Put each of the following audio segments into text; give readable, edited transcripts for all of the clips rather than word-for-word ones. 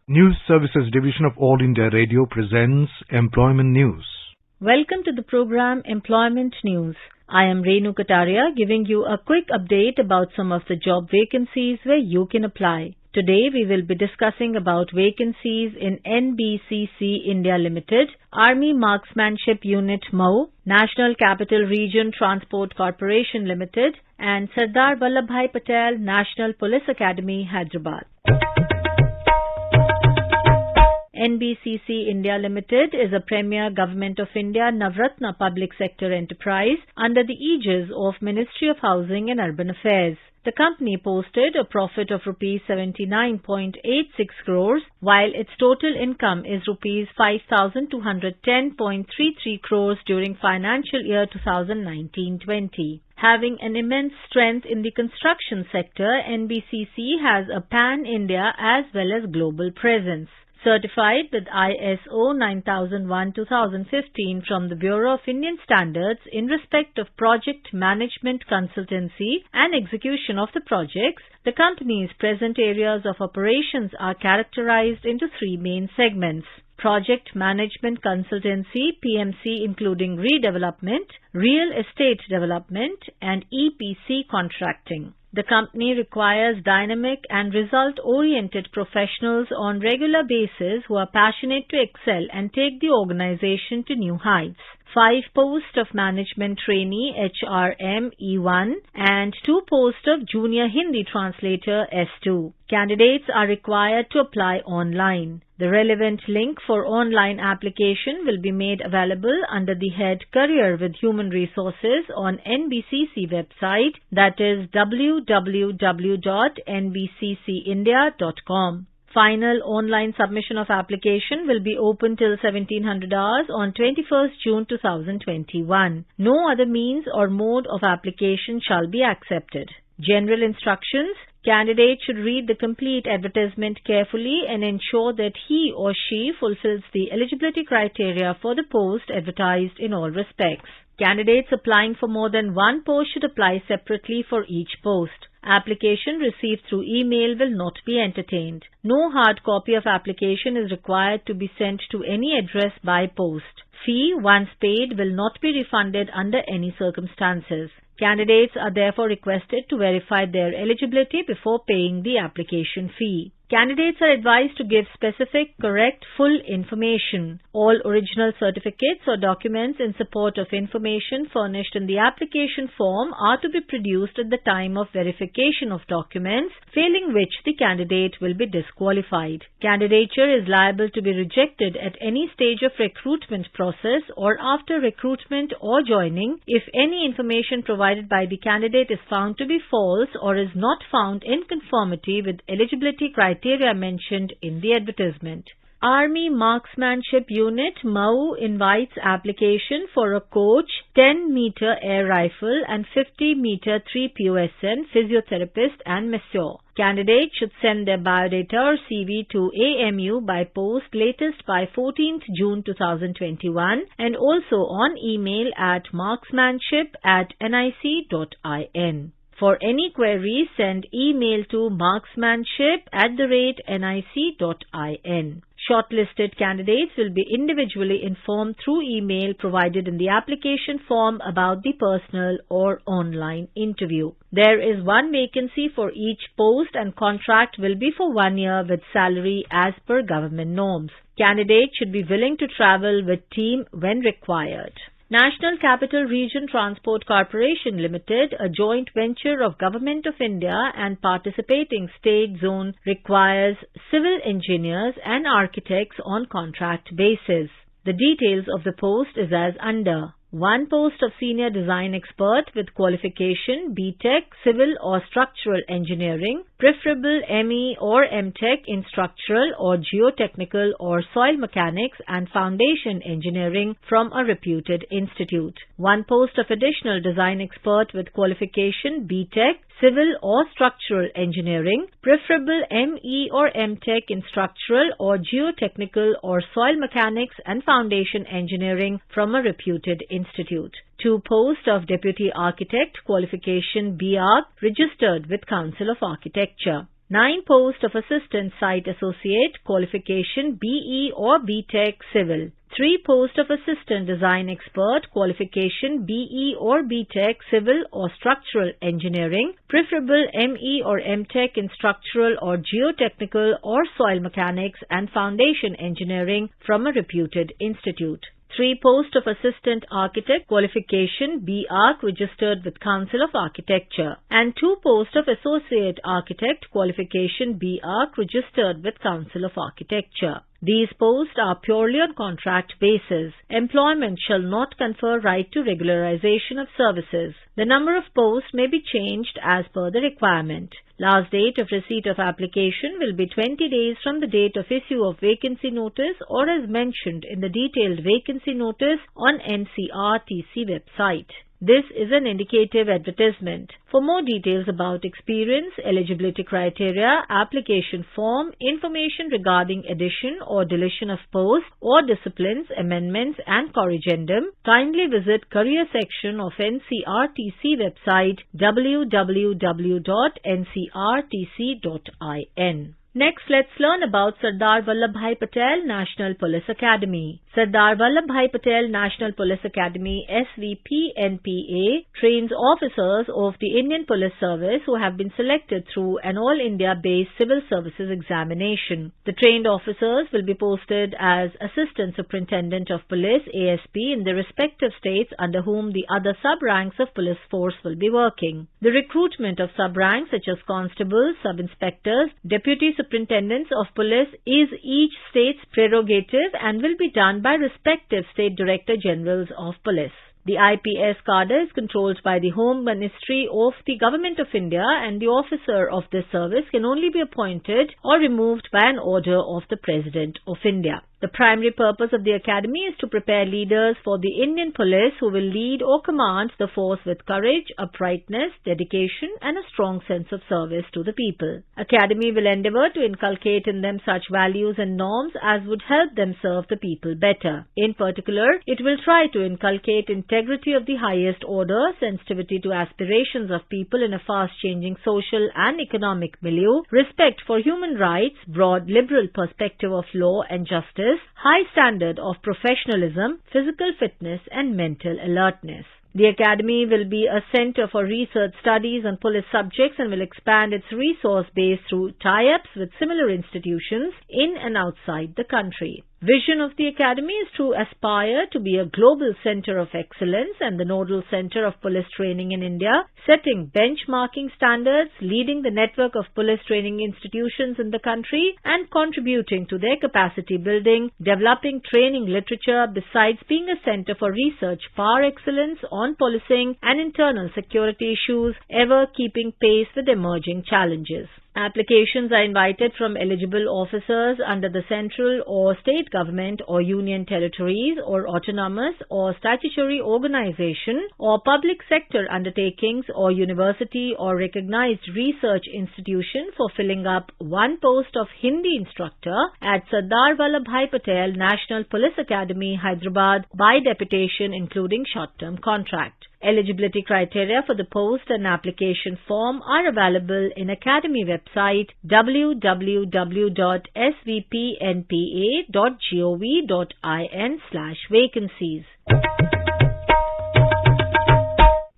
News Services Division of All India Radio presents Employment News. Welcome to the program Employment News. I am Renu Kataria giving you a quick update about some of the job vacancies where you can apply. Today we will be discussing about vacancies in NBCC India Limited, Army Marksmanship Unit MAU, National Capital Region Transport Corporation Limited and Sardar Vallabhbhai Patel National Police Academy, Hyderabad. NBCC India Limited is a premier Government of India Navratna public sector enterprise under the aegis of Ministry of Housing and Urban Affairs. The company posted a profit of Rs 79.86 crores, while its total income is Rs 5,210.33 crores during financial year 2019-20. Having an immense strength in the construction sector, NBCC has a pan-India as well as global presence. Certified with ISO 9001-2015 from the Bureau of Indian Standards in respect of project management consultancy and execution of the projects, the company's present areas of operations are characterized into three main segments: Project Management Consultancy (PMC) including redevelopment, real estate development and EPC contracting. The company requires dynamic and result-oriented professionals on regular basis who are passionate to excel and take the organization to new heights. 5 posts of Management Trainee HRM E1 and 2 posts of Junior Hindi Translator S2. Candidates are required to apply online. The relevant link for online application will be made available under the head Career with Human Resources on NBCC website, that is www.nbccindia.com. Final online submission of application will be open till 1700 hours on 21st June 2021. No other means or mode of application shall be accepted. General instructions: candidate should read the complete advertisement carefully and ensure that he or she fulfills the eligibility criteria for the post advertised in all respects. Candidates applying for more than one post should apply separately for each post. Application received through email will not be entertained. No hard copy of application is required to be sent to any address by post. Fee, once paid, will not be refunded under any circumstances. Candidates are therefore requested to verify their eligibility before paying the application fee. Candidates are advised to give specific, correct, full information. All original certificates or documents in support of information furnished in the application form are to be produced at the time of verification of documents, failing which the candidate will be disqualified. Candidature is liable to be rejected at any stage of recruitment process or after recruitment or joining if any information provided by the candidate is found to be false or is not found in conformity with eligibility criteria mentioned in the advertisement. Army Marksmanship Unit MAU invites application for a coach, 10-meter air rifle and 50-meter 3POSN physiotherapist and masseur. Candidates should send their biodata or CV to AMU by post latest by 14th June 2021 and also on email at marksmanship@nic.in. For any queries, send email to marksmanship@nic.in. Shortlisted candidates will be individually informed through email provided in the application form about the personal or online interview. There is one vacancy for each post and contract will be for 1 year with salary as per government norms. Candidates should be willing to travel with team when required. National Capital Region Transport Corporation Limited, a joint venture of Government of India and participating state zone, requires civil engineers and architects on contract basis. The details of the post is as under. 1 post of Senior Design Expert with qualification BTech Civil or Structural Engineering, preferable ME or MTech in Structural or Geotechnical or Soil Mechanics and Foundation Engineering from a reputed institute. 1 post of Additional Design Expert with qualification BTech Civil or Structural Engineering, preferable ME or MTech in Structural or Geotechnical or Soil Mechanics and Foundation Engineering from a reputed institute. 2 posts of Deputy Architect, qualification BArch, registered with Council of Architecture. 9 posts of Assistant Site Associate, qualification BE or BTech Civil. 3 posts of Assistant Design Expert, qualification BE or BTech Civil or Structural Engineering, preferable ME or MTech in Structural or Geotechnical or Soil Mechanics and Foundation Engineering from a reputed institute. 3 posts of Assistant Architect, qualification B.Arch registered with Council of Architecture, and 2 posts of Associate Architect, qualification B.Arch registered with Council of Architecture. These posts are purely on contract basis. Employment shall not confer right to regularization of services. The number of posts may be changed as per the requirement. Last date of receipt of application will be 20 days from the date of issue of vacancy notice or as mentioned in the detailed vacancy notice on NCRTC website. This is an indicative advertisement. For more details about experience, eligibility criteria, application form, information regarding addition or deletion of posts or disciplines, amendments and corrigendum, kindly visit career section of NCRTC website www.ncrtc.in. Next, let's learn about Sardar Vallabhbhai Patel National Police Academy. Sardar Vallabhbhai Patel National Police Academy SVP-NPA trains officers of the Indian Police Service who have been selected through an all-India-based civil services examination. The trained officers will be posted as Assistant Superintendent of Police ASP in their respective states under whom the other sub-ranks of police force will be working. The recruitment of sub-ranks such as constables, sub-inspectors, deputy superintendents of police is each state's prerogative and will be done by respective state Director Generals of Police. The IPS cadre is controlled by the Home Ministry of the Government of India, and the officer of this service can only be appointed or removed by an order of the President of India. The primary purpose of the academy is to prepare leaders for the Indian police who will lead or command the force with courage, uprightness, dedication and a strong sense of service to the people. Academy will endeavour to inculcate in them such values and norms as would help them serve the people better. In particular, it will try to inculcate integrity of the highest order, sensitivity to aspirations of people in a fast-changing social and economic milieu, respect for human rights, broad liberal perspective of law and justice, high standard of professionalism, physical fitness and mental alertness. The Academy will be a center for research studies on police subjects and will expand its resource base through tie-ups with similar institutions in and outside the country. Vision of the Academy is to aspire to be a global center of excellence and the nodal center of police training in India, setting benchmarking standards, leading the network of police training institutions in the country and contributing to their capacity building, developing training literature besides being a center for research par excellence on policing and internal security issues, ever keeping pace with emerging challenges. Applications are invited from eligible officers under the central or state government or union territories or autonomous or statutory organization or public sector undertakings or university or recognized research institution for filling up one post of Hindi instructor at Sardar Vallabhbhai Patel National Police Academy, Hyderabad by deputation including short-term contract. Eligibility criteria for the post and application form are available in Academy website www.svpnpa.gov.in/vacancies.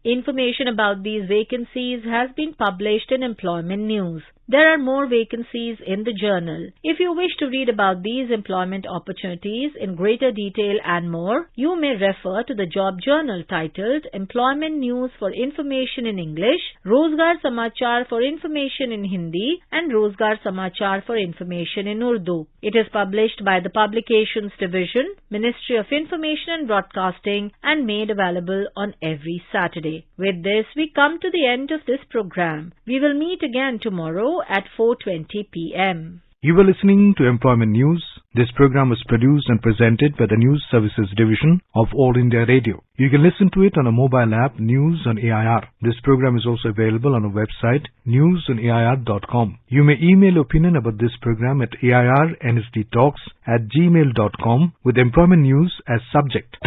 Information about these vacancies has been published in Employment News. There are more vacancies in the journal. If you wish to read about these employment opportunities in greater detail and more, you may refer to the job journal titled Employment News for Information in English, Rozgar Samachar for Information in Hindi, and Rozgar Samachar for Information in Urdu. It is published by the Publications Division, Ministry of Information and Broadcasting, and made available on every Saturday. With this, we come to the end of this program. We will meet again tomorrow at 4:20 p.m. You were listening to Employment News. This program was produced and presented by the News Services Division of All India Radio. You can listen to it on a mobile app, News on AIR. This program is also available on our website, newsonair.com. You may email opinion about this program at airnsttalks@gmail.com with Employment News as subject.